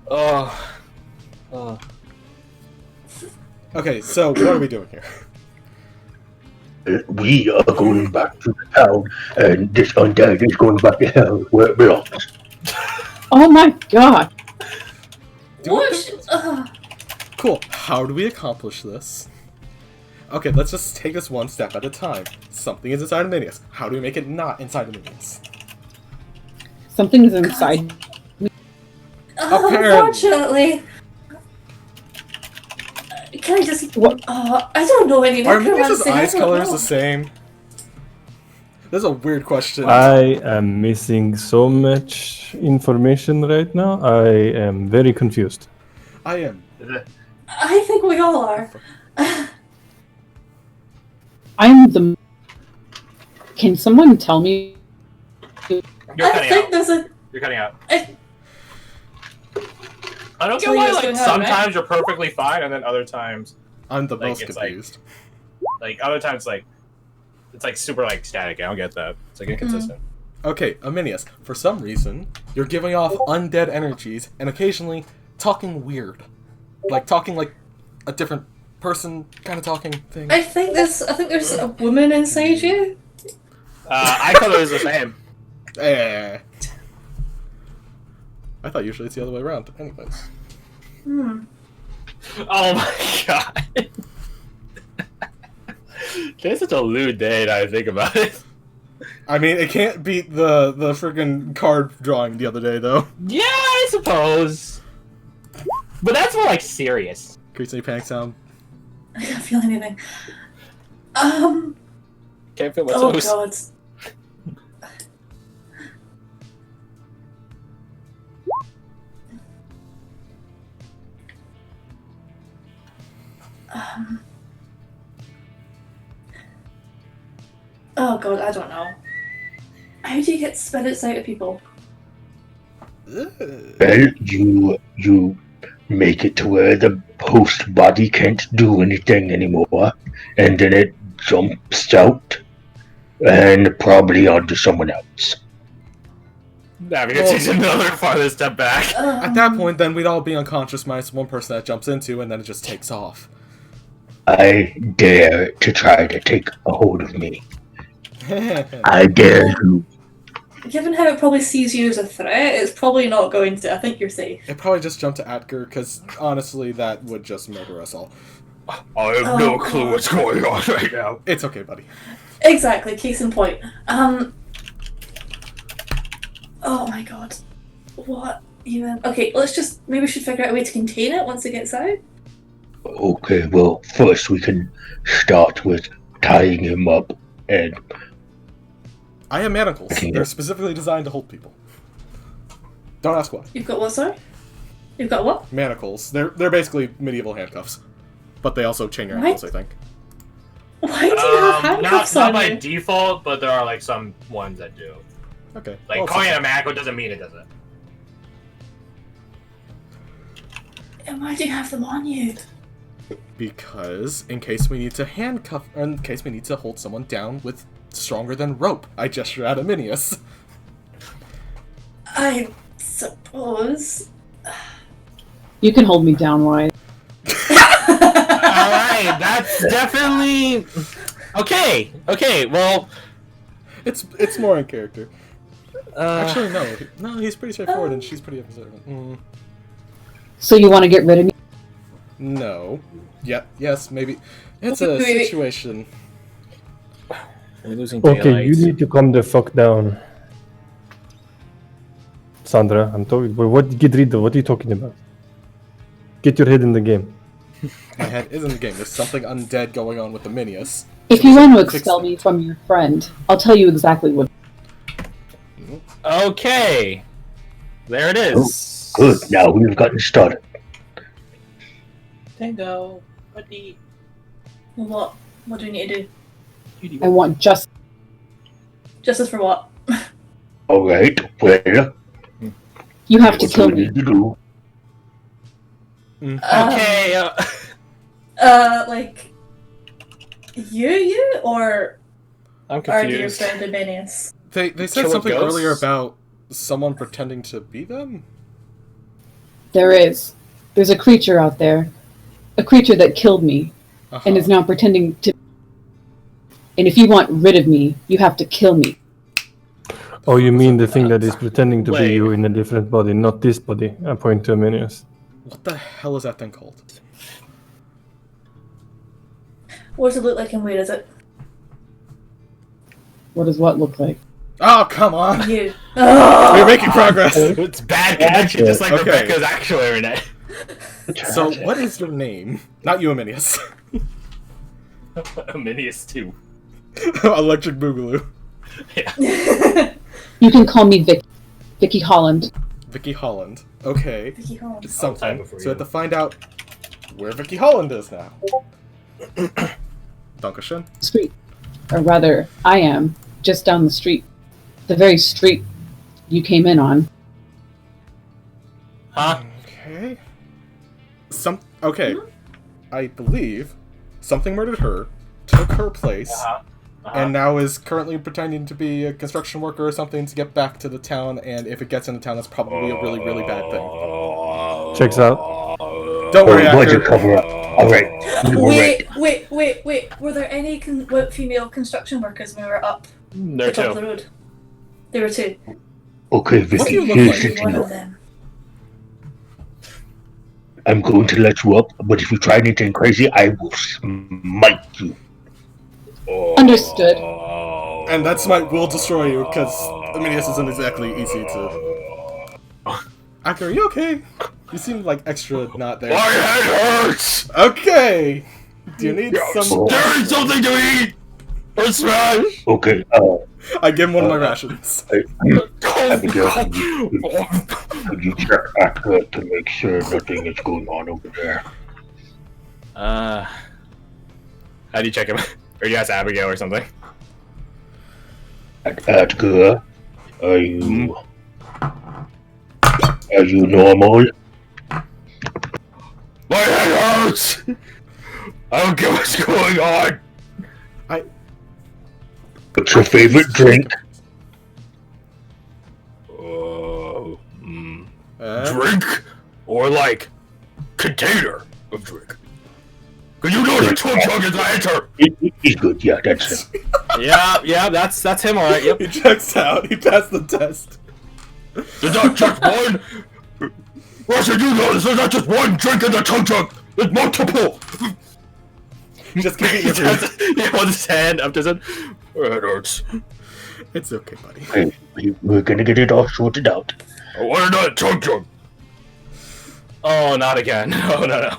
Oh. Oh. Okay, so what are we doing here? We are going back to the town, and this undead is going back to hell where it belongs. Oh my god! Cool. How do we accomplish this? Okay, let's just take this one step at a time. Something is inside of Minius. How do we make it not inside of Minius? Something is inside. Unfortunately. Can I just... What? I don't know any Are Minius' necromancy. eyes colors the same? That's a weird question. I am missing so much information right now. I am very confused. I am. I think we all are. I'm the. Can someone tell me? You're I cutting think out. there's a... You're cutting out. I I don't get So why, you're like, just gonna have it? sometimes you're perfectly fine, and then other times, I'm the Like, most it's like- confused. other times, like, it's, like, super, like, static. I don't get that. It's, like, inconsistent. Okay, Aminius, for some reason, you're giving off undead energies and occasionally talking weird. Like, talking like a different person kind of talking thing. I think there's a woman inside you. I thought it was the same. Eh. I thought usually it's the other way around. Anyways. Oh my god. Today's such a lewd day now I think about it. I mean, it can't beat the friggin' card drawing the other day, though. Yeah, I suppose. But that's more, like, serious. Creates any panic sound? I can't feel anything. Can't feel my Oh toes. god. Oh god, I don't know. How do you get spirits out of people? Well, you make it to where the host body can't do anything anymore, and then it jumps out, and probably onto someone else. I mean, it takes another farther step back. At that point, then we'd all be unconscious minus one person that jumps into, and then it just takes off. I dare to try to take a hold of me. I dare you. Given how it probably sees you as a threat, it's probably not going to. I think you're safe. It probably just jumped to Atger, because honestly, that would just murder us all. I have no clue what's going on right now. It's okay, buddy. Exactly, case in point. Oh my god. What even? Okay, maybe we should figure out a way to contain it once it gets out. Okay, well, first we can start with tying him up, and I have manacles. Okay. They're specifically designed to hold people. Don't ask why. You've got what, sorry? You've got what? Manacles. They're basically medieval handcuffs. But they also chain your What? ankles, I think. Why do you have handcuffs not on by you? default, but there are, like, some ones that do. Okay. Like, well, calling it's it a manacle doesn't mean it doesn't. And why do you have them on you? because in case we need to handcuff, or in case we need to hold someone down with stronger than rope, I gesture at Aminius. I suppose. You can hold me down, Wyatt. Alright, that's definitely... Okay, well... It's more in character. Actually, no, he's pretty straightforward and she's pretty observant. So you want to get rid of me? No. Yes, maybe. It's Wait, a wait. situation. We're losing daylight. Okay, you need to calm the fuck down. Sandra, I'm talking. What? Get rid of. What are you talking about? Get your head in the game. My head is in the game. There's something undead going on with Aminius. If you want to Fix expel it. me from your friend, I'll tell you exactly what. Okay. There it is. Good, now we've gotten started. Tango, buddy. What? What do we need to do? I want just. Justice for what? Alright, well, You have to what do kill we me. need to do? Okay, Like, you, or I'm our dear confused. friend Aminius? They said Kill a something ghost? earlier about someone pretending to be them? There is. There's a creature out there. A creature that killed me and is now pretending to. And if you want rid of me, you have to kill me. Oh, you mean the thing that is pretending to be Wait. you in a different body, not this body? I point to Aminius. What the hell is that thing called? What does it look like and where is it? What does what look like? Oh, come on! You. We're making progress! It's bad connection, just like Okay. Rebecca's actually night. So, what is your name? Not you, Aminius. Minius too. Electric Boogaloo. You can call me Vicky Holland. Vicky Holland. Okay. Vicky Holmes. It's Time something. before So we have you. to find out where Vicky Holland is now. Dankeschön. Street. Or rather, I am. Just down the street. The very street you came in on. Huh? Okay. Okay. I believe something murdered her, took her place, and now is currently pretending to be a construction worker or something to get back to the town, and if it gets into town, that's probably a really, really bad thing. Checks out. Don't worry, budget Acker. cover up. Alright. You were right. Wait. Were there any female construction workers when we were up There the top of too. the road? There were two. Okay, What do Vicky, you look here's like? the Maybe one deal. of them. I'm going to let you up, but if you try anything crazy, I will smite you. Understood. And that smite will destroy you, because Aminius isn't exactly easy to... Acker, are you okay? You seem like extra not there. My head hurts! Okay! Do you need some... There is something to eat! Or smash! Okay, I give him one of my rations. Abigail, could you check Akka to make sure nothing is going on over there? How do you check him? Or do you ask Abigail or something? Akka, are you normal? My head hurts! I don't get what's going on! What's your favorite drink? Drink? Or like, container of drink? Cause you know the chug chug is my answer! He's good, yeah, that's him. Yeah, that's him, alright, yep. He checks out. He passed the test. There's not just one! Russian, you know this, there's not just one drink in the chug chug! There's multiple! Just keep He eating your food. has- he holds his hand up to his head. It hurts. It's okay, buddy. Hey, we're gonna get it all sorted out. I want another chug chug! Oh, not again. No.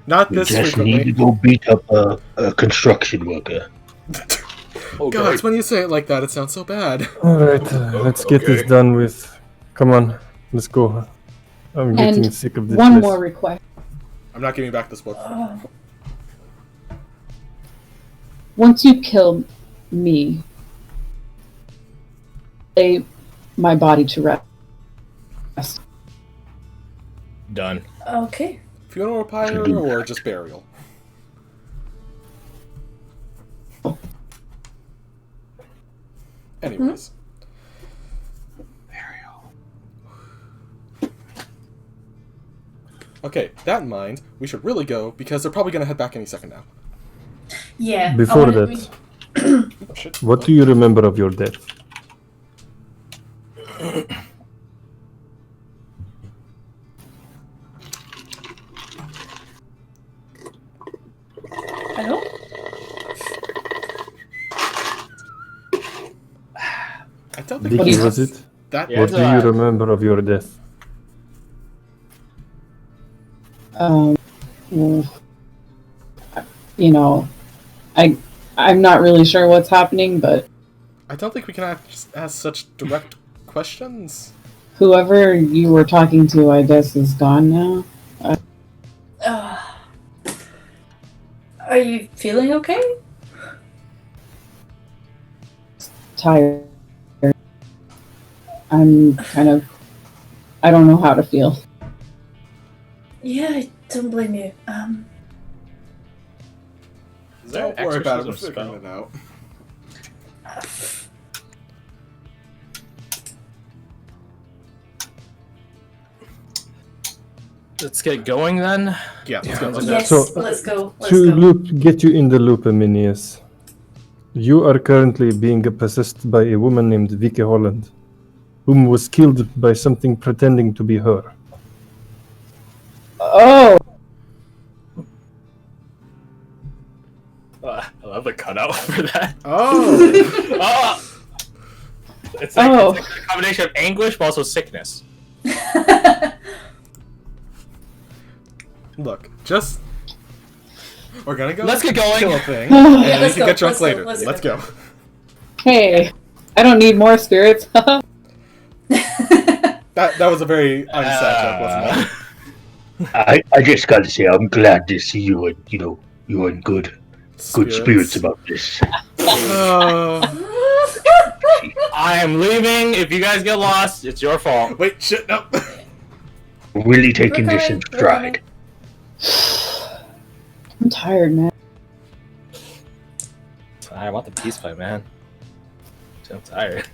Not We this just need to frequently. go beat up a construction worker. Okay. God, when you say it like that, it sounds so bad. Alright, let's get this Okay. done with. Come on, let's go. I'm getting And sick of this one place. more request. I'm not giving back this book. Once you kill me, lay my body to rest. Done. Okay. Funeral pyre or just burial? Anyways. Okay, that in mind, we should really go because they're probably gonna head back any second now. Yeah. Before I wanna- that, Oh, shit. what do you remember of your death? I don't. I don't think Vicky, you- was it? that. Yeah. What do you remember of your death? Well, you know, I'm not really sure what's happening, but I don't think we can ask such direct questions. whoever you were talking to, I guess, is gone now. Are you feeling okay? Tired. I'm kind of. I don't know how to feel. Yeah, I don't blame you. Is there Don't an worry about it, we're exorcism figuring spell? it out. let's get going then. Yeah, let's go. Let's go. Yes, So, let's go. Let's To go. get you in the loop, Aminius, you are currently being possessed by a woman named Vicky Holland, whom was killed by something pretending to be her. Oh, I love the cutout for that. Oh, It's like, Oh. it's like a combination of anguish but also sickness. look, just we're gonna go. Let's get going. Kill a thing, Yeah, and we let's can go, get drunk let's go, later. let's Let's go. go. hey, I don't need more spirits. That was a very unsad joke, wasn't it? I just gotta say, I'm glad to see you in, you're in good spirits about this. I am leaving. If you guys get lost, it's your fault. Wait, shit, no. Really taking this in We're coming. stride. I'm tired, man. I want the peace fight, man. I'm tired.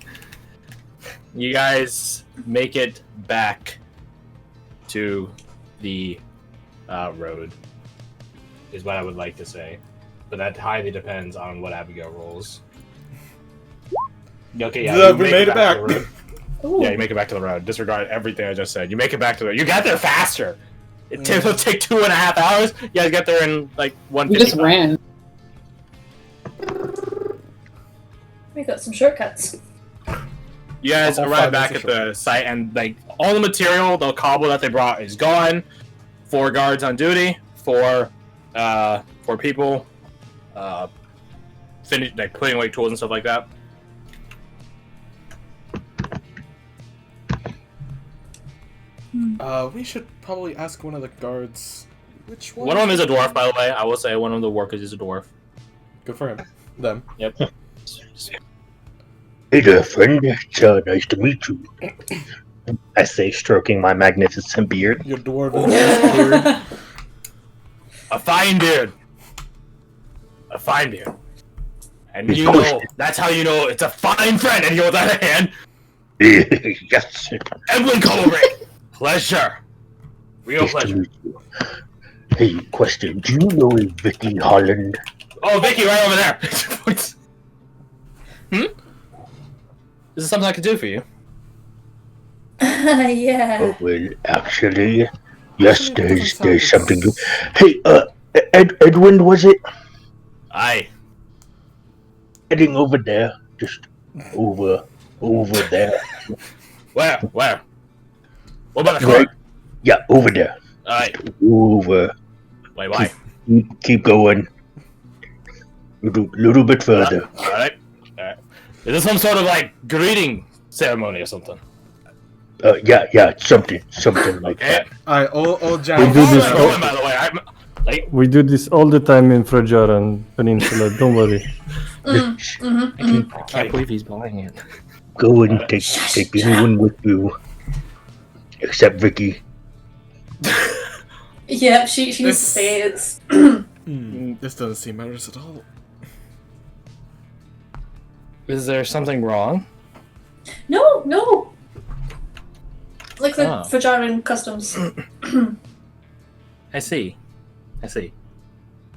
You guys make it back to the road, is what I would like to say. But that highly depends on what Abigail rolls. Okay, yeah, you We made it back. to the road. Yeah, you make it back to the road. Disregard everything I just said. You make it back to the road. You got there faster. It'll take 2.5 hours. You guys get there in like 1:55. We just ran. We got some shortcuts. You guys All arrive 5 back minutes at of the site, and like all the material, the cobble that they brought is gone. 4 guards on duty, 4 people, like putting away tools and stuff like that. We should probably ask one of the guards which one. One of them is a dwarf, by the way. I will say one of the workers is a dwarf. Good for him. Them. Yep. Hey there, friend. It's nice to meet you. I say, stroking my magnificent beard. Your dwarven beard. A fine beard. A fine beard. And Of you course. know, that's how you know it's a fine friend, and he holds out a hand. Yes. Evelyn Colbreak. Pleasure. Real Nice to pleasure. meet you. Hey, question. Do you know a Vicky Holland? Oh, Vicky, right over there. This is something I could do for you. Yeah. Oh, well, actually, yes, Actually, it doesn't there's sound something good. Hey, Edwin, was it? Aye. Heading over there. Just over there. Where? What about the Right. court? Yeah, over there. Aye. Over. Wait, why? Keep going. Little bit further. Alright. Is this some sort of like greeting ceremony or something? Yeah, something like Okay. that. Alright, old Jack. We do this I'm all- going, by the way. I'm like, We do this all the time in Frajaran Peninsula, don't worry. I can't believe he's buying it. Go and take anyone with you, except Vicky. Yeah, she needs to say it's. This doesn't seem matters at all. Is there something wrong? No. Like the Oh. Fajaran customs. I see.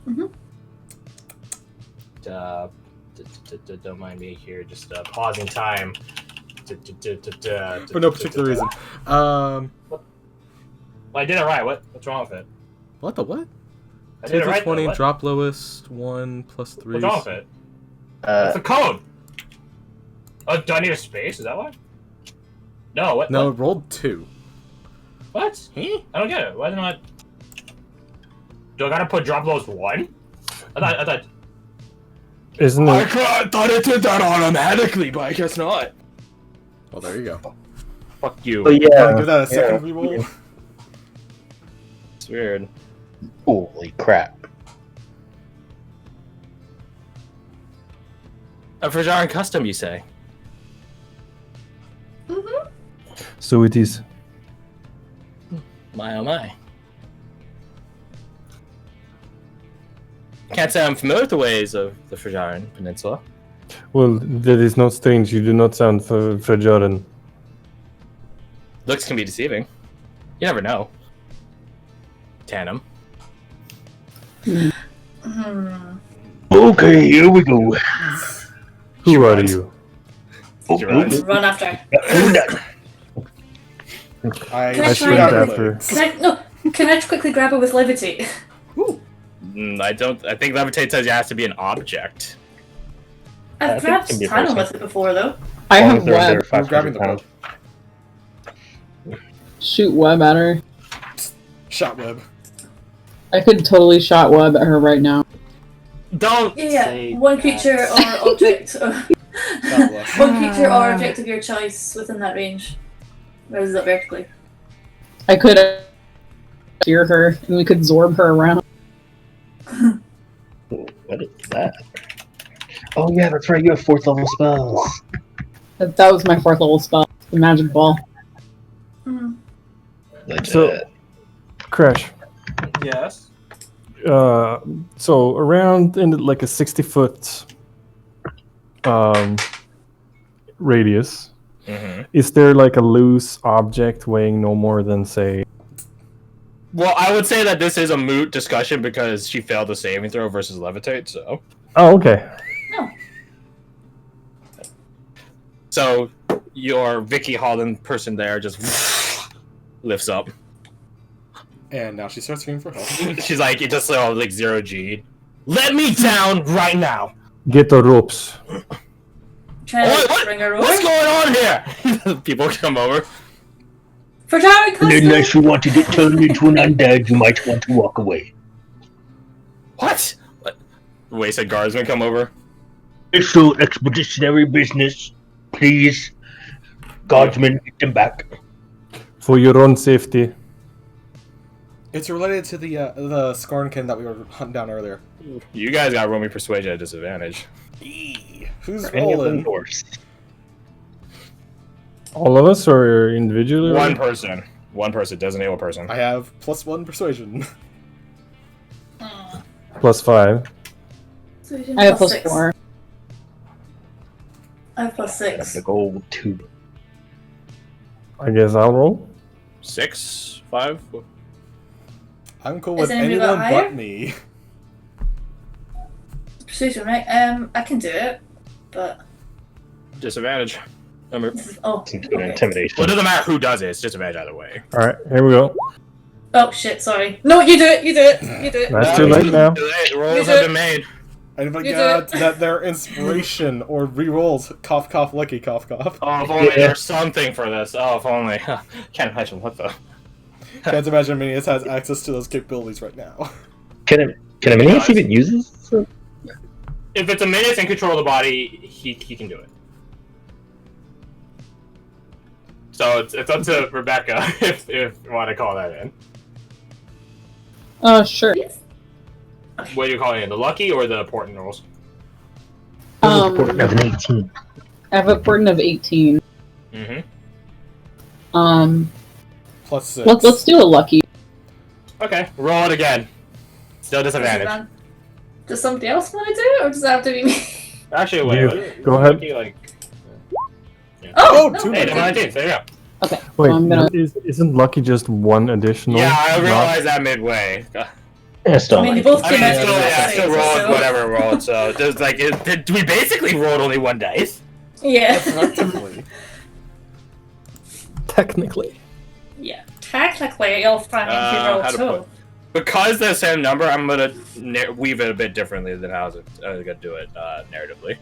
Mhm. Don't mind me here, just pausing time. For no particular reason. Well, I did it right. What's wrong with it? What the what? I 2 did it for right. 20, though. What? drop lowest, 1 plus 3. What's wrong with it? It's a code. Oh, do I need a space? Is that why? No. What? No, What? it rolled 2. What? Huh? I don't get it. Why not? Do I gotta put drop lowest 1? I thought. Isn't I it? thought it did that automatically, but I guess not. Well, there you go. Fuck you. Oh yeah. Give that a second reroll. It's weird. Holy crap. A Frajaran custom, you say? Mm-hmm. So it is. My oh my. Can't say I'm familiar with the ways of the Frajaran Peninsula. Well, that is not strange. You do not sound Frajaran. Looks can be deceiving. You never know. tandem. Okay, here we go. Who are you? She runs. Run after. I Can I shoot try out her after? legs. Can I quickly grab her with levitate? I don't. I think levitate says it has to be an object. I've I think it grabbed can be a Tana person. with it before, though. I As long have as they're under web. 500 grabbing the pounds. Shoot web at her. Shot web. I could totally shot web at her right now. Don't Yeah, say one that. creature or object. God bless. One creature or object of your choice within that range. Raises up vertically. I could hear her, and we could zorb her around. What is that? Oh yeah, that's right. You have 4th level spells. That was my 4th level spell, the magic ball. So, Crash. Yes. So around in like a 60-foot radius, is there like a loose object weighing no more than say? Well, I would say that this is a moot discussion because she failed the saving throw versus levitate. So. Oh, okay. So your Vicky Holland person there just lifts up. And now she starts screaming for help. She's like, it just like 0G. Let me down right now. Get the ropes. Trying to bring her over. What's going on here? People come over. For Darren And unless you want to get turned into an undead, you might want to walk away. What? Wasted guardsmen come over. Official expeditionary business. Please, guardsmen, get them back. For your own safety. It's related to the Skarnkin that we were hunting down earlier. You guys got roaming persuasion at disadvantage. Who's Are any of them rolling? Norse? All of us or individually? One person. One person. Designate one person. I have +1 persuasion. +5. I have +4. I have +6. The gold tube. I guess I'll roll. 6, 5. I'm cool Is with anybody anyone got higher? but me. Persuasion, right? I can do it, but Disadvantage. Remember. oh, Seems good okay. intimidation. Well, it doesn't matter who does it. It's disadvantage either way. All right, here we go. Oh shit! Sorry. No, you do it. You do it. You do it. That's too late now. Too late. Rolls You do have it. been made. Anybody You got do it. that their inspiration or rerolls? Cough, cough, lucky, cough, cough. Oh, if only Yeah. there's something for this. Oh, if only. Can't imagine what the. Can't imagine Minius has access to those capabilities right now. Can a minion even use this? If it's a minute and control the body, he can do it. So it's up to Rebecca if you want to call that in. Sure. What do you call it in? The lucky or the important rolls? Of an 18. I have a burden of 18. Mm-hmm. +6. Let's do a lucky. Okay, roll it again. Still disadvantage. Does somebody else want to do it, or does it have to be me? Actually, wait. You- what- go ahead. lucky, like, Oh, Oh, no, two hey, minutes. 19. There you go. Okay. Wait, so I'm gonna. isn't lucky just one additional? Yeah, I not- realized that midway. Yeah, still. I mean, they both I came mean, out still, the yeah, same, still rolled so- whatever rolled. So there's like, we basically rolled only one dice. Yeah. Effectively. Technically. Yeah. Technically, you'll find me How to roll put- Because they're the same number, I'm gonna weave it a bit differently than I was gonna do it narratively.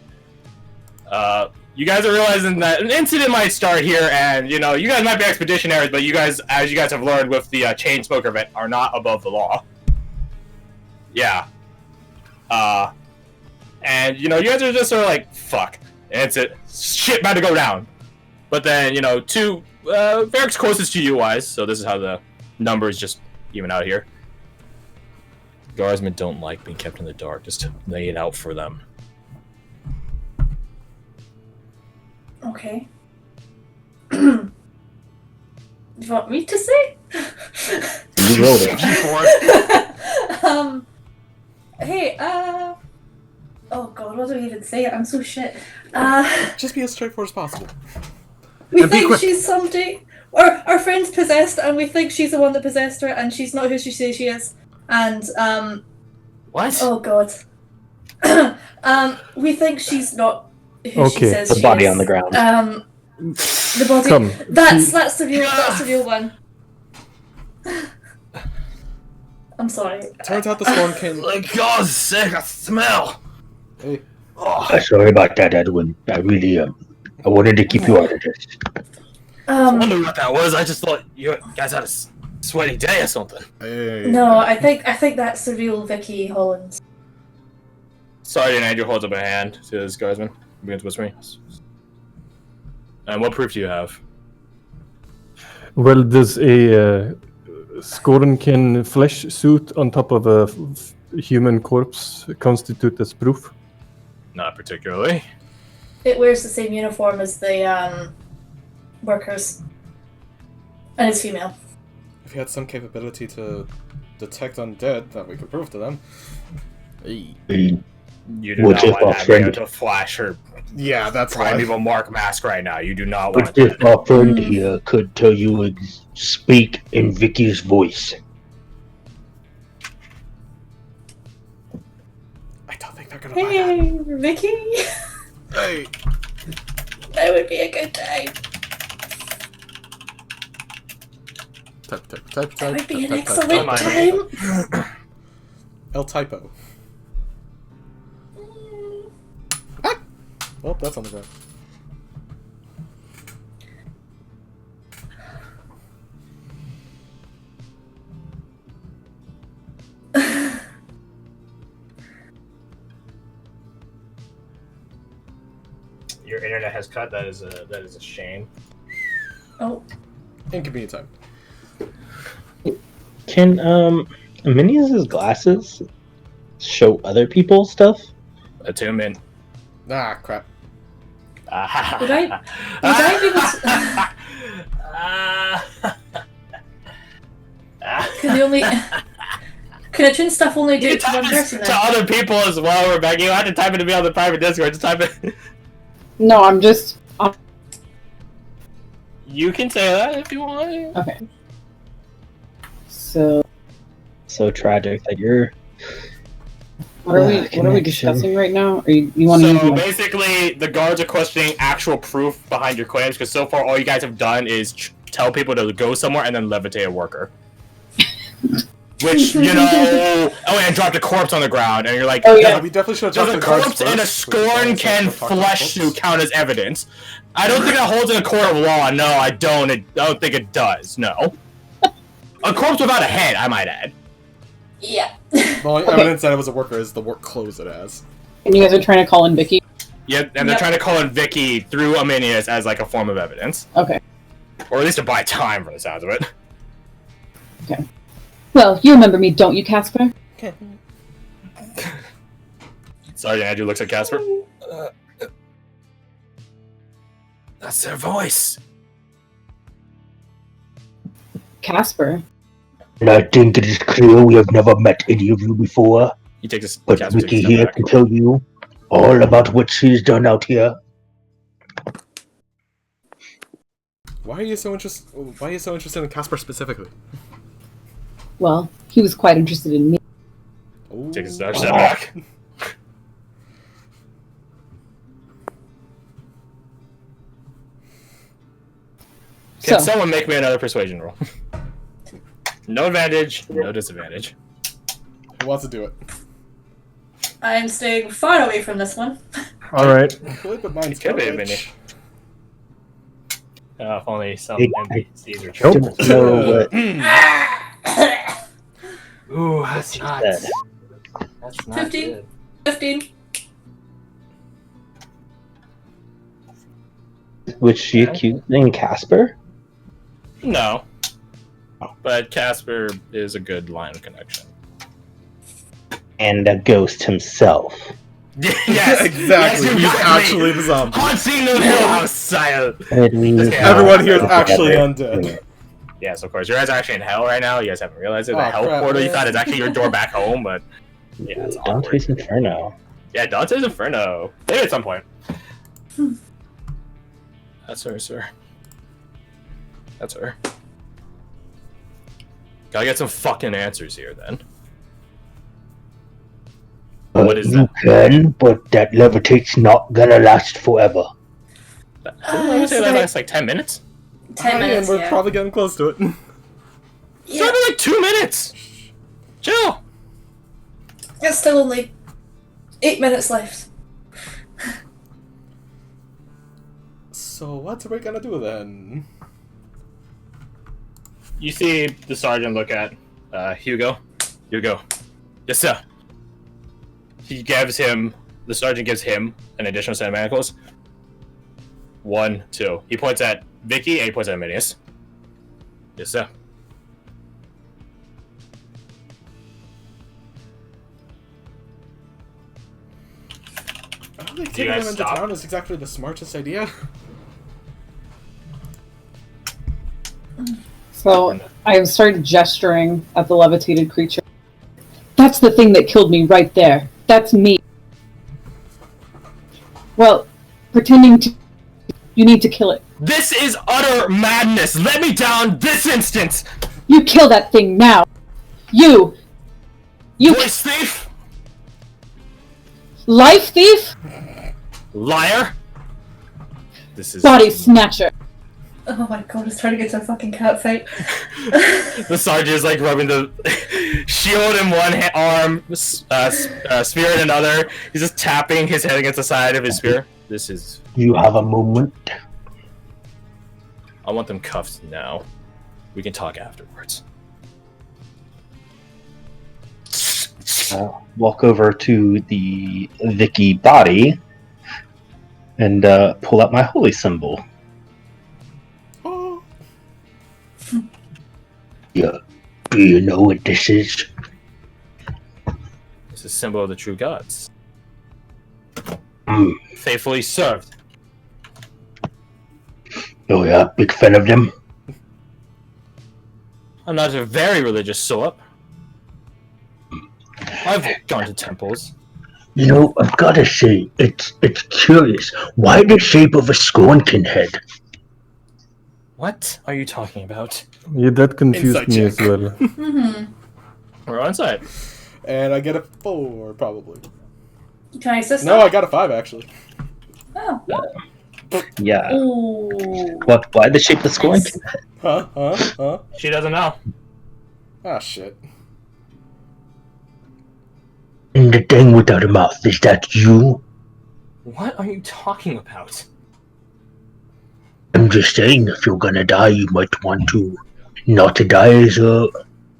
You guys are realizing that an incident might start here, and you know you guys might be expeditionaries, but you guys, as you guys have learned with the chain smoker event, are not above the law. Yeah. And you know you guys are just sort of like fuck, and it's it shit about to go down. But then you know Varric's closest to you wise, so this is how the numbers just even out here. Guardsmen don't like being kept in the dark. Just lay it out for them. Okay. Do you want me to say? You rolled it. Hey, oh god, what do we even say? I'm so shit. Just be as straightforward as possible. We And be think quick. she's somebody. our friend's possessed, and we think she's the one that possessed her, and she's not who she says she is. And What? oh god, we think she's not who she Okay. says The she body is. on the ground. The body. Come. That's the real one. I'm sorry. Turns out the storm came. Like God's sake, I smell. Hey, Oh, Sorry about that, Edwin. I really I wanted to keep you out of this. I wonder what that was. I just thought you guys had a sweaty day or something. hey. No, I think that's the real Vicky Holland. Sergeant Andrew holds up a hand to his guardsman. Begins whispering. And what proof do you have? Well, does a Skorenkin flesh suit on top of a human corpse constitute as proof? Not particularly. It wears the same uniform as the workers, and it's female. If you had some capability to detect undead that we could prove to them. Hey. You do Well, not just want our to be friend- able to flash her Yeah, that's why. primeval mark mask right now. You do not But want if that. our friend here could tell you and speak in Vicky's voice. I don't think they're gonna buy that. Hey, Vicky, Hey. that would be a good time. Type. That would be an type. excellent Mine. time. El typo. Well, that's on the ground. Your internet has cut. That is a shame. Oh, Inconvenient time. Can Minius's glasses show other people's stuff? Attunement. Ah, crap. would I be able to? Can they only? Can attune stuff only do You it to one type person to then? other people as well, Rebecca. You have to type it to me on the private Discord. Just type it. No, I'm just. You can say that if you want. Okay. So, So tragic that you're. what are we Connection. discussing right now? Or you want to So use basically, the guards are questioning actual proof behind your claims because so far all you guys have done is tell people to go somewhere and then levitate a worker. Which, you know, and dropped a corpse on the ground, and you're like, Oh, Yeah, yeah. we definitely should have does talked a to the guards corpse and a first, so we scorn can can talk to the flesh corpse. suit count as evidence? I don't think that holds in a court of law. No, I don't. I don't think it does. No. A corpse without a head, I might add. Yeah. The only evidence that it was a worker is the work clothes it has. And you guys are trying to call in Vicky? Yep, and they're Yep. trying to call in Vicky through Aminius as like a form of evidence, Okay. or at least to buy time from the sounds of it. Well, you remember me, don't you, Casper? Sorry, Andrew looks at Casper. That's their voice. Casper? And I think it is clear we have never met any of you before, He takes a but Casper takes a Vicky step here back. can tell you all about what she's done out here. Why are you so interested in Casper specifically? Well, he was quite interested in me. Ooh. Takes a step back. Can So, someone make me another persuasion roll? No advantage, no disadvantage. Who wants to do it? I'm staying far away from this one. All right. Good, but mine's It could be a courage. mini. If only some Hey, NPCs are I true. don't know what Ooh, that's she not. said. That's not 15. good. 15. Was she accusing Casper? No. But Casper is a good line of connection. And a ghost himself. Yes, exactly. you He's got me. actually the zombie. Haunting the Hill House style. Edwin, Everyone here is actually undead. Yes, of course. You guys are actually in hell right now. You guys haven't realized it. The Oh, hell crap, portal you man. thought is actually your door back home, but yeah, it's awkward. Dante's Inferno. Yeah, Dante's Inferno. Maybe at some point. That's sir. That's her. Gotta get some fucking answers here, then. What is you that? can, but that levitate's not gonna last forever. I would say that lasts like 10 minutes. 10 minutes, and we're yeah. probably getting close to it. It's only like 2 minutes! Chill! It's still only 8 minutes left. So what's we gonna do then? You see the sergeant look at Hugo. Hugo. Yes, sir. The sergeant gives him an additional set of manacles. 1, 2. He points at Vicky and he points at Minius. Yes, sir. I don't think You taking guys them into stop? town is exactly the smartest idea. So I started gesturing at the levitated creature. That's the thing that killed me right there. That's me. Well, pretending to... You need to kill it. This is utter madness! Let me down this instant! You kill that thing now! You! Voice thief! Life thief? Liar! This is... Body snatcher. Oh my god, it's trying to get to a fucking cat fight. The sergeant is like rubbing the shield in one arm, spear in another. He's just tapping his head against the side of his spear. This is... You have a moment. I want them cuffed now. We can talk afterwards. Walk over to the Vicky body and pull out my holy symbol. Oh. Yeah. Do you know what this is? It's a symbol of the true gods. Mm. Faithfully served. Oh yeah, big fan of them. I'm not a very religious soul. I've gone to temples. You know, I've gotta say, it's curious. Why the shape of a scorpion head? What are you talking about? Yeah, that confused Insight me check. as well. Mm-hmm. We're on site. And I get a 4, probably. Can I assist No, them? I got a 5, actually. Oh. Yeah. Ooh. What? Why the shape of the scorpion head? Huh? She doesn't know. Ah, shit. And the thing without a mouth, is that you? What are you talking about? I'm just saying, if you're gonna die, you might want to not to die as a...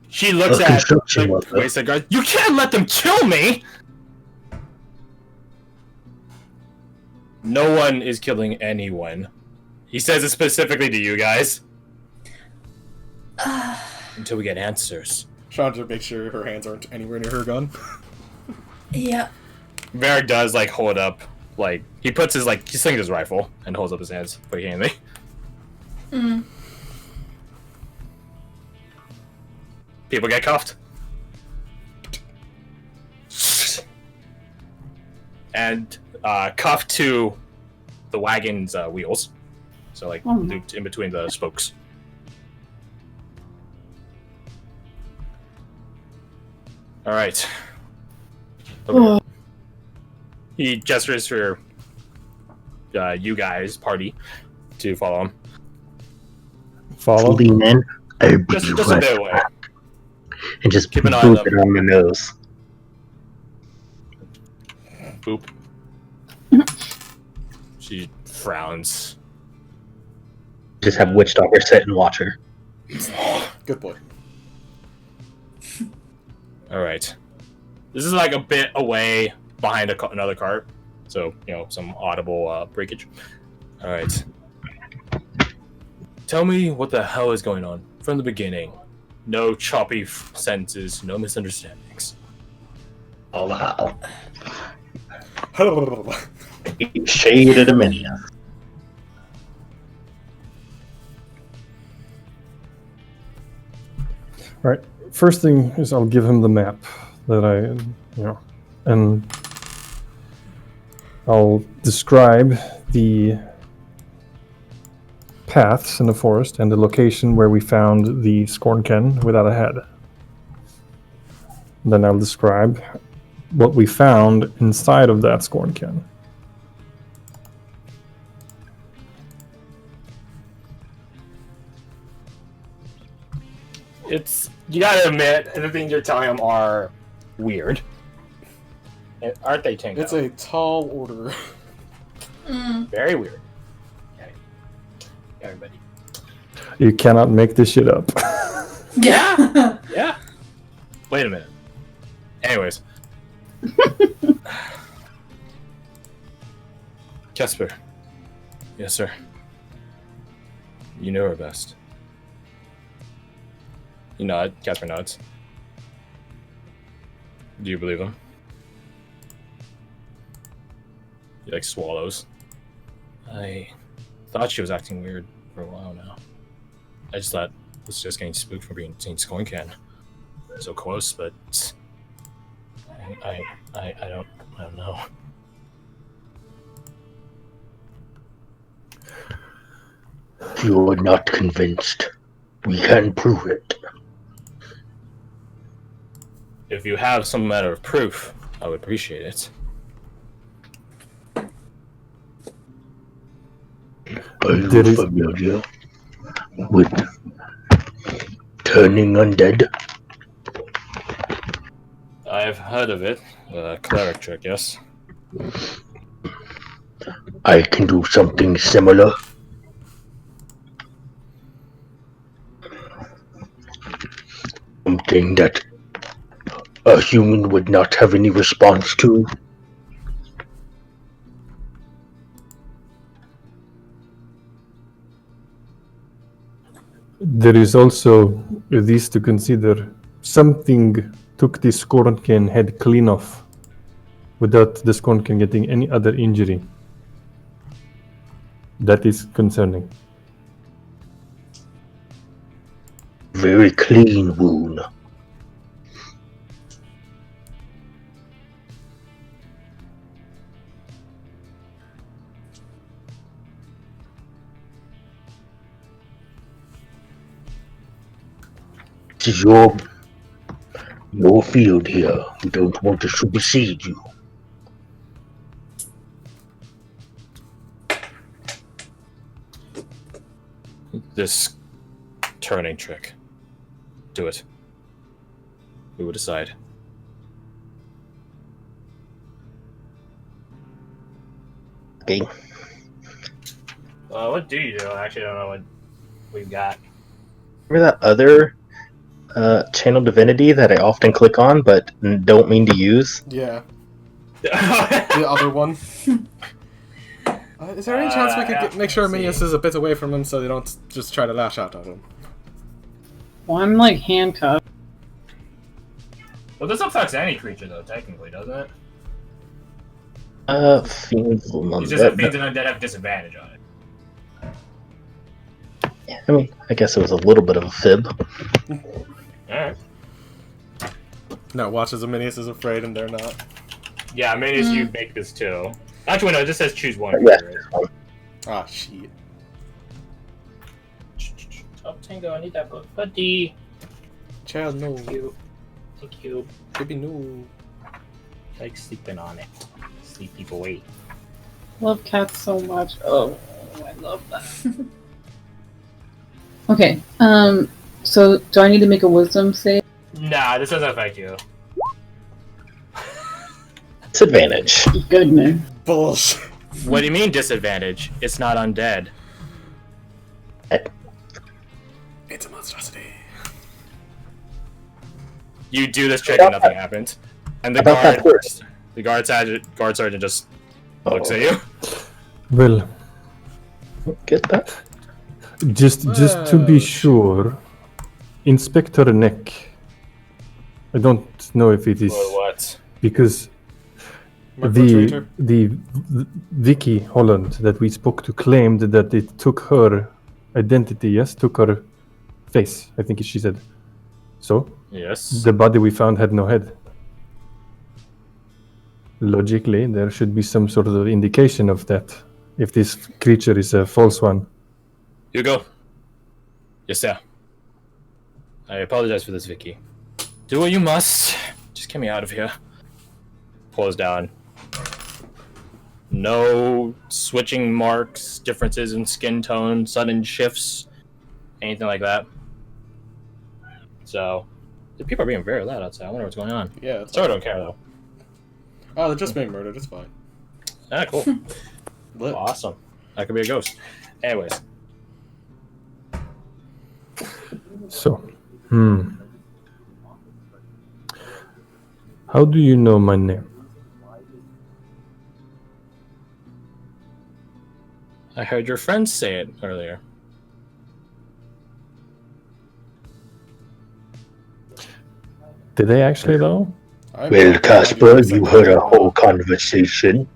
She looks A at construction the worker. wasted guard. You can't let them kill me! No one is killing anyone. He says it specifically to you guys. Until we get answers. Trying to make sure her hands aren't anywhere near her gun. Yeah. Varric does, like, hold up, like, he puts his, like, he slings his rifle and holds up his hands placatingly. Mm. People get cuffed. And cuffed to the wagon's wheels. So, like, looped in between the spokes. Alright. Oh. He gestures for you guys, party, to follow him. Follow. Lean in. I'll be Just a right bit away. back. And just Keep an eye on boop them. it on the nose. Boop. She frowns. Just have Witchdogger sit and watch her. Good boy. Alright. This is like a bit away behind another cart. So, you know, some audible breakage. Alright. Tell me what the hell is going on from the beginning. No choppy sentences, no misunderstandings. Oh wow. Shade of the minion. Right. First thing is I'll give him the map that and I'll describe the paths in the forest and the location where we found the scorn can without a head. Then I'll describe what we found inside of that scorn can. You gotta admit, the things you're telling them are weird. Aren't they, Tango? It's a tall order. Very weird. Okay. Everybody. You cannot make this shit up. Yeah. Yeah. Wait a minute. Anyways. Kesper. Yes, sir. You know her best. You nod. Casper nods. Do you believe him? He swallows. I thought she was acting weird for a while now. I just thought I was just getting spooked for being seen scoring can. So close, but I don't know. You are not convinced. We can prove it. If you have some matter of proof, I would appreciate it. Are you familiar with turning undead? I've heard of it. Cleric trick, yes. I can do something similar. Something that a human would not have any response to. There is also this to consider. Something took the Scornken head clean off without the Scornken getting any other injury. That is concerning. Very clean wound. This is your field here. We don't want to supersede you. This turning trick. Do it. We will decide. Okay. What do you do? I actually don't know what we've got. Remember that other channel divinity that I often click on but don't mean to use? Yeah. The other one. Is there any chance we could make sure Minius is a bit away from him so they don't just try to lash out at him? Well, I'm like handcuffed. Well, this affects any creature, though, technically, doesn't it? Fiends will It's just that fiends and undead have disadvantage on it. Yeah, I mean, I guess it was a little bit of a fib. Alright. No, watches of Minius is afraid and they're not. Yeah, maybe you make this too. Actually, no, it just says choose one. Yeah. Ah, shit. Oh, Tango, I need that book. Buddy. Child, no. Thank you. Thank you. Baby, no. Like sleeping on it. Sleepy boy. Love cats so much. Oh, I love that. Okay, so do I need to make a wisdom save? Nah, this doesn't affect you. Disadvantage. Good, man. Bullshit. What do you mean disadvantage? It's not undead. It's a monstrosity. You do this trick and nothing happens. And the guard sergeant just looks at you. Well, Get that? just to be sure, Inspector Neck. I don't know if it is Or what? because Traitor. the Vicky Holland that we spoke to claimed that it took her identity. Yes, took her face. I think she said. So Yes. the body we found had no head. Logically, there should be some sort of indication of that if this creature is a false one. Hugo. Yes, sir. I apologize for this, Vicky. Do what you must. Just get me out of here. Pulls down. No switching marks, differences in skin tone, sudden shifts, anything like that. So, the people are being very loud outside. I wonder what's going on. Yeah. So I don't care, though. Oh, they're just being murdered. It's fine. Ah, cool. Lit. Awesome. That could be a ghost. Anyways. So, how do you know my name? I heard your friends say it earlier. Did they actually though? Well, Casper, you heard our whole conversation.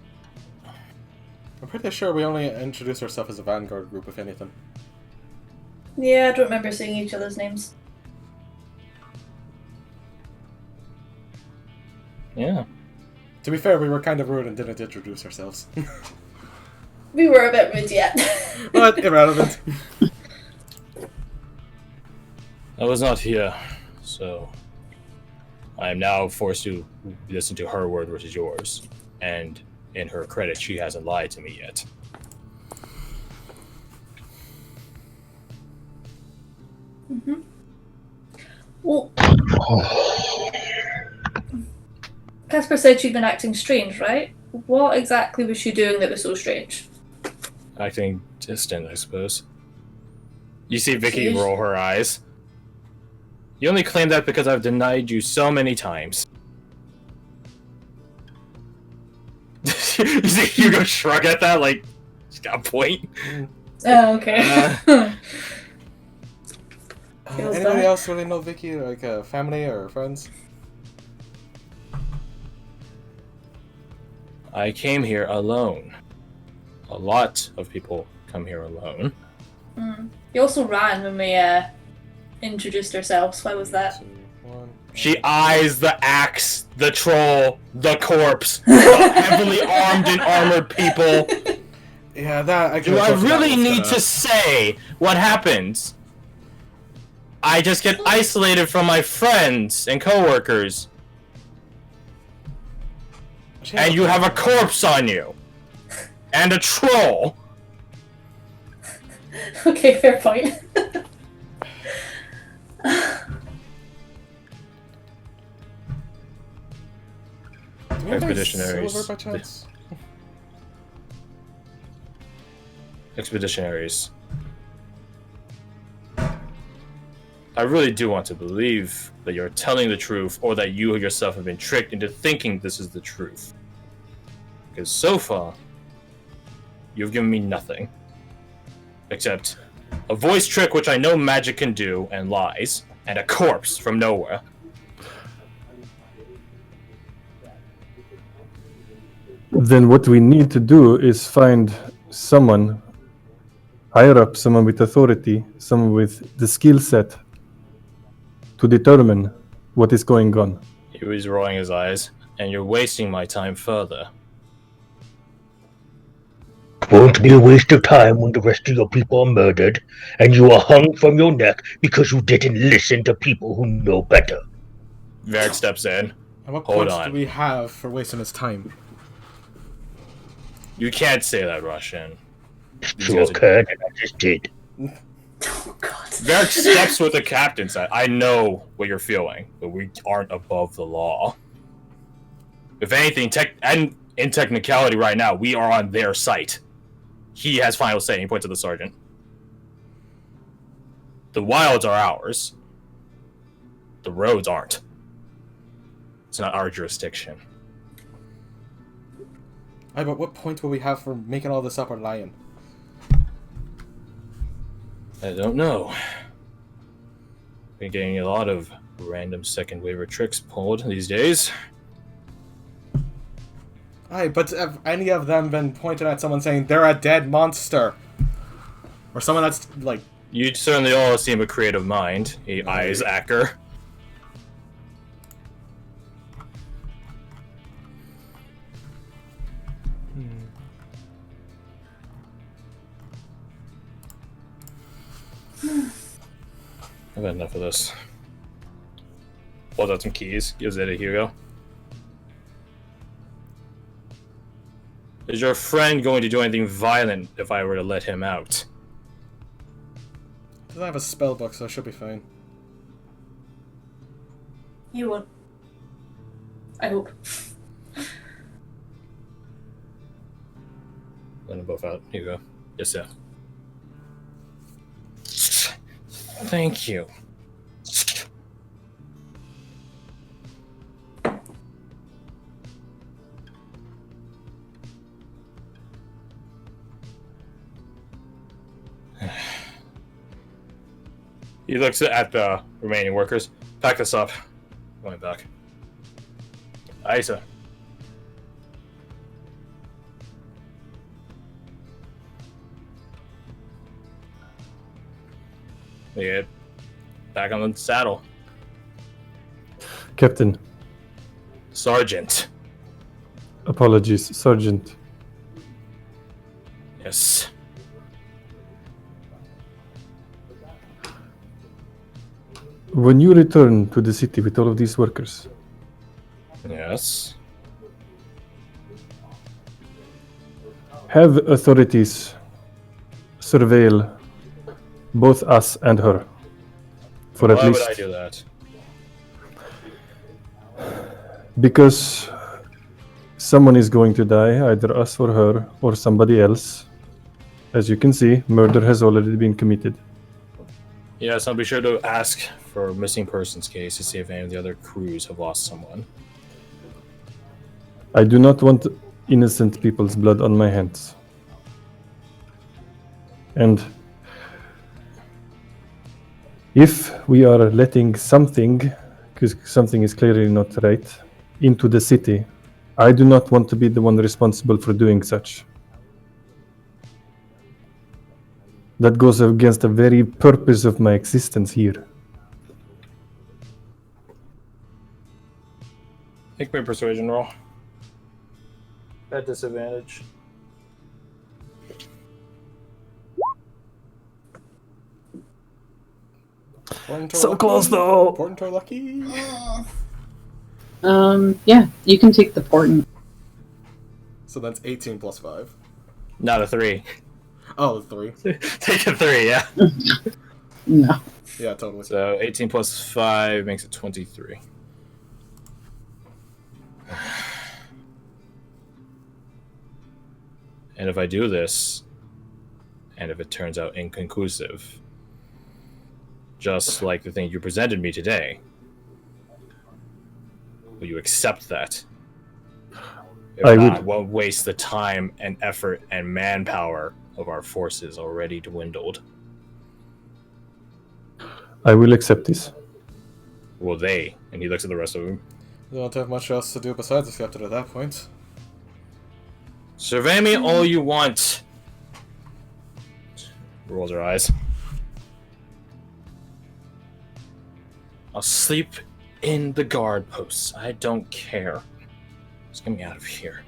I'm pretty sure we only introduced ourselves as a vanguard group, if anything. Yeah, I don't remember seeing each other's names. Yeah. To be fair, we were kind of rude and didn't introduce ourselves. We were a bit rude yet. But irrelevant. I was not here, so I am now forced to listen to her word versus yours. And in her credit, she hasn't lied to me yet. Mm-hmm. Well, Casper said she'd been acting strange, right? What exactly was she doing that was so strange? Acting distant, I suppose. You see Vicky Jeez. roll her eyes. You only claim that because I've denied you so many times. You see Hugo shrug at that, like, she's got a point. Oh, okay. Feels Anybody bad. else really know Vicky, like family or friends? I came here alone. A lot of people come here alone. You also ran when we introduced ourselves. Why was that? 2, 1. She eyes the axe, the troll, the corpse, the heavily armed and armored people. Yeah, that. Do I really need to say what happens? I just get isolated from my friends and coworkers, and you have a corpse on you, and a troll. Okay, fair point. Expeditionaries. Silver by chance? Expeditionaries. I really do want to believe that you're telling the truth, or that you yourself have been tricked into thinking this is the truth. Because so far, you've given me nothing. Except a voice trick, which I know magic can do, and lies, and a corpse from nowhere. Then what we need to do is find someone higher up, someone with authority, someone with the skill set to determine what is going on. He was rolling his eyes, and you're wasting my time further. Won't be a waste of time when the rest of your people are murdered, and you are hung from your neck because you didn't listen to people who know better. Varric steps in. And what Hold points on. do we have for wasting his time? You can't say that, Russian. Sure can, and I just did. Oh god. Varric steps with the captain side. I know what you're feeling, but we aren't above the law. If anything, in technicality right now, we are on their site. He has final say. He points to the sergeant. The wilds are ours. The roads aren't. It's not our jurisdiction. Aye, but what point will we have for making all this up or lying? I don't know. Been getting a lot of random second waiver tricks pulled these days. Aye, but have any of them been pointed at someone saying they're a dead monster? Or someone that's, like... You certainly all seem a creative mind. He eyes Acker. I've had enough of this. Pulls out some keys, gives it to Hugo. Is your friend going to do anything violent if I were to let him out? Doesn't have a spell book, so I should be fine. You won't. I hope. Let them both out. Here you go. Yes, sir. Thank you. He looks at the remaining workers. Pack this up. Going back. Aye, sir. We get back on the saddle. Captain, Sergeant. apologies, Sergeant. Yes. When you return to the city with all of these workers, Yes. have authorities surveil both us and her. For Why at least would I do that? because someone is going to die, either us or her or somebody else. As you can see, murder has already been committed. Yes, I'll be sure to ask for a missing persons case to see if any of the other crews have lost someone. I do not want innocent people's blood on my hands. And if we are letting something, because something is clearly not right, into the city, I do not want to be the one responsible for doing such. That goes against the very purpose of my existence here. Make me a persuasion roll. At disadvantage. So close, though. Portent or lucky? Yeah, you can take the portent. So that's 18 plus 5. Not a 3. Oh, 3. Take a 3, yeah. No. Yeah, totally. So 18 plus 5 makes it 23. And if I do this, and if it turns out inconclusive, just like the thing you presented me today, will you accept that? If I not, would. won't waste the time and effort and manpower of our forces already dwindled. I will accept this. Will they? And he looks at the rest of them. You don't have much else to do besides accept it at that point. Survey me all you want. Rolls her eyes. I'll sleep in the guard posts. I don't care. Just get me out of here.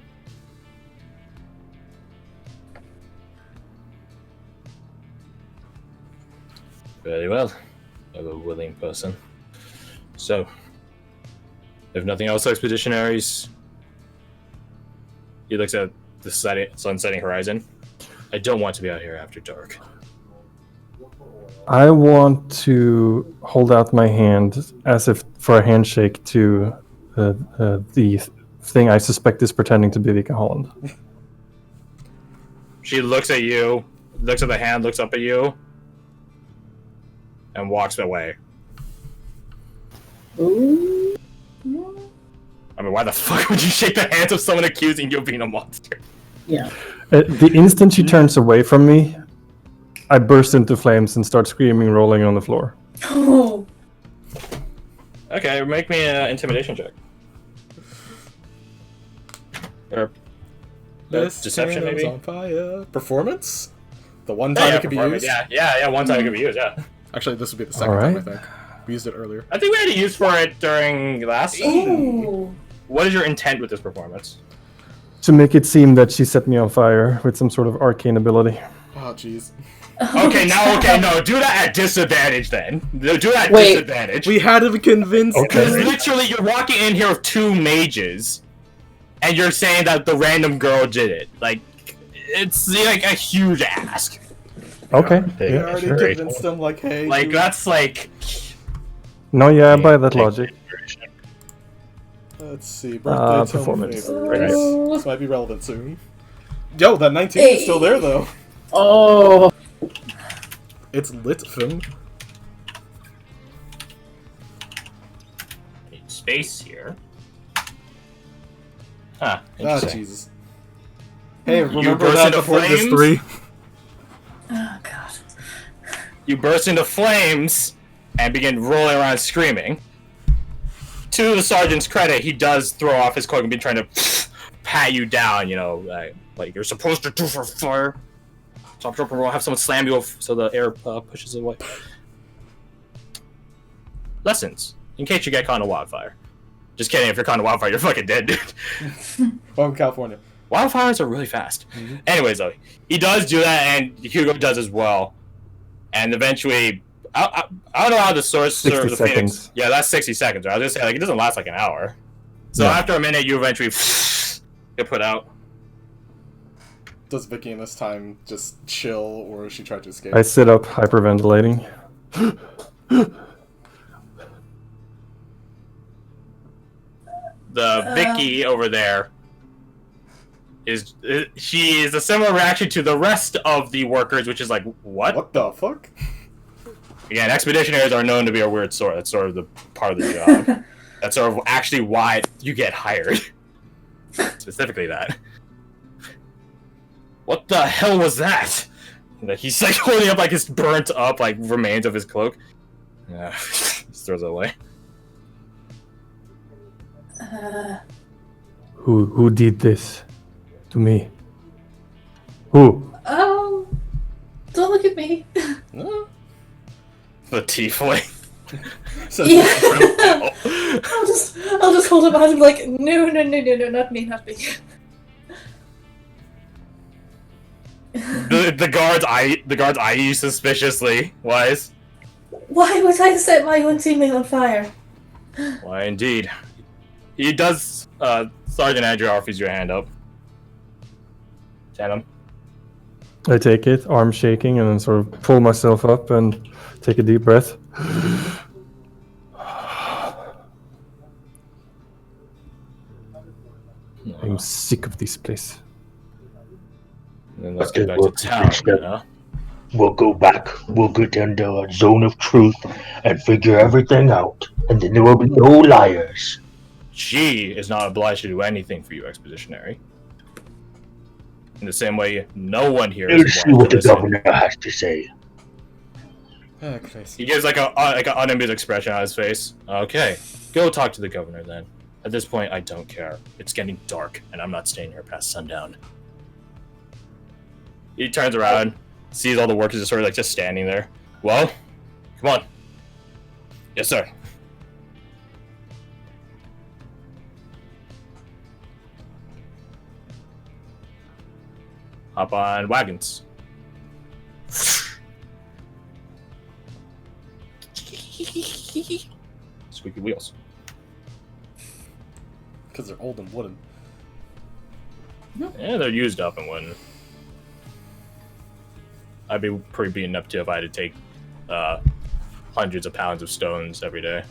Very well. I'm a willing person. So, if nothing else, expeditionaries. He looks at the sun-setting horizon. I don't want to be out here after dark. I want to hold out my hand as if for a handshake to the thing I suspect is pretending to be Vika Holland. She looks at you, looks at the hand, looks up at you, and walks away. Ooh. I mean, why the fuck would you shake the hands of someone accusing you of being a monster? Yeah. The instant she turns away from me, I burst into flames and start screaming, rolling on the floor. Oh. Okay, make me an intimidation check. Or This deception, candle's maybe? on fire. Performance? The one time it could be performance, used? Yeah, one time it could be used, yeah. Actually, this would be the second time, I think. We used it earlier. I think we had a use for it during last session. Ooh. What is your intent with this performance? To make it seem that she set me on fire with some sort of arcane ability. Oh, jeez. Okay, no, do that at disadvantage then. Do that at Wait. disadvantage. We had to convince. Because literally, you're walking in here with 2 mages, and you're saying that the random girl did it. Like, it's like a huge ask. Okay. We Yeah, already sure. convinced them, like, hey. Like, that's like. No, yeah, I buy that logic. Let's see. Birthday Performance. favors. This might be relevant soon. Yo, that 19 is still there, though. Oh. It's lit film. Space here. Huh. Ah, Interesting. Jesus. Hey, You remember burst that into before this flames? 3? Oh god. You burst into flames and begin rolling around screaming. To the sergeant's credit, he does throw off his cloak and be trying to pat you down, you know, like you're supposed to do for fire. Stop, drop, and roll. Have someone slam you so the air pushes it away. Lessons. In case you get caught in a wildfire. Just kidding, if you're caught in a wildfire, you're fucking dead, dude. Welcome, California. Wildfires are really fast. Anyways, though, he does do that, and Hugo does as well. And eventually, I don't know how the source 60 serves the seconds. Phoenix. Yeah, that's 60 seconds. Right? I was gonna say, like, it doesn't last like an hour. So Yeah. after a minute, you eventually get put out. Does Vicky in this time just chill, or is she trying to escape? I sit up, hyperventilating. The Vicky over there she is a similar reaction to the rest of the workers, which is like, what? What the fuck? Again, expeditionaries are known to be a weird sort. That's sort of the part of the job. That's sort of actually why you get hired. Specifically that. What the hell was that? Like, he's like holding up like his burnt up like remains of his cloak. Yeah, just throws it away. Who did this to me? Who? Don't look at me. No. The tiefling. So, Yeah. I'll just hold him out and be like, no, not me. The guards eye you suspiciously. Wise. Why would I set my own teammate on fire? Why indeed. He does. Sergeant Andrew offers you a hand up. Tatum. I take it, arm shaking, and then sort of pull myself up and take a deep breath. I'm sick of this place. And then let's Okay, get back to well, town. You know? We'll go back. We'll get into a zone of truth and figure everything out. And then there will be no liars. She is not obliged to do anything for you, Expeditionary. In the same way, no one here is We'll see obliged what to the listen. governor has to say. Ah, Christ. He gives like an unamused expression on his face. Okay, go talk to the governor then. At this point, I don't care. It's getting dark, and I'm not staying here past sundown. He turns around, sees all the workers just sort of like just standing there. Well, come on. Yes, sir. Hop on wagons. Squeaky wheels. Because they're old and wooden. Yeah, they're used up and wooden. I'd be pretty beaten up too if I had to take hundreds of pounds of stones every day.